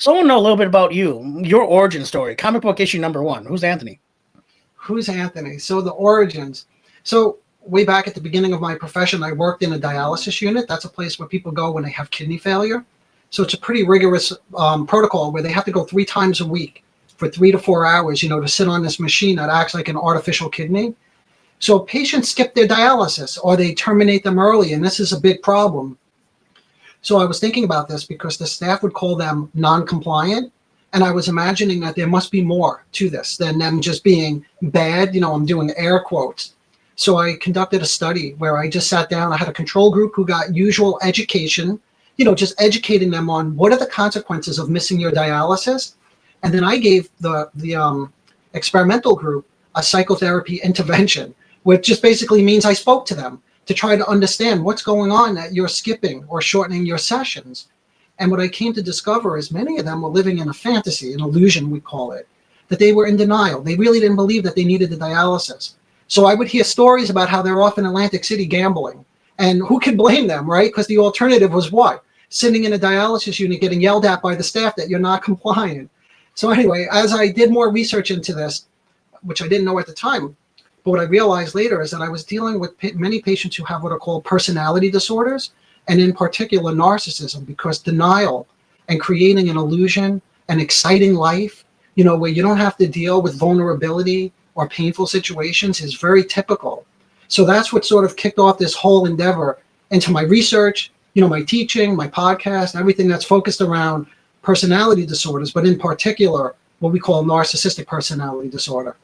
So I want to know a little bit about you, your origin story, comic book issue number 1. Who's Anthony? Who's Anthony? So the origins. So way back at the beginning of my profession, I worked in a dialysis unit. That's a place where people go when they have kidney failure. So it's a pretty rigorous protocol where they have to go 3 times a week for 3 to 4 hours, to sit on this machine that acts like an artificial kidney. So patients skip their dialysis or they terminate them early, and this is a big problem. So I was thinking about this because the staff would call them non-compliant, and I was imagining that there must be more to this than them just being bad. I'm doing air quotes. So I conducted a study where I just sat down. I had a control group who got usual education, just educating them on what are the consequences of missing your dialysis. And then I gave the experimental group a psychotherapy intervention, which just basically means I spoke to them to try to understand what's going on that you're skipping or shortening your sessions. And what I came to discover is many of them were living in a fantasy, an illusion, we call it, that they were in denial. They really didn't believe that they needed the dialysis. So I would hear stories about how they're off in Atlantic City gambling. And who could blame them, right? Because the alternative was what? Sitting in a dialysis unit getting yelled at by the staff that you're not compliant. So anyway, as I did more research into this, which I didn't know at the time, but what I realized later is that I was dealing with many patients who have what are called personality disorders, and in particular narcissism, because denial and creating an illusion, an exciting life, where you don't have to deal with vulnerability or painful situations is very typical. So that's what sort of kicked off this whole endeavor into my research, my teaching, my podcast, everything that's focused around personality disorders, but in particular, what we call narcissistic personality disorder.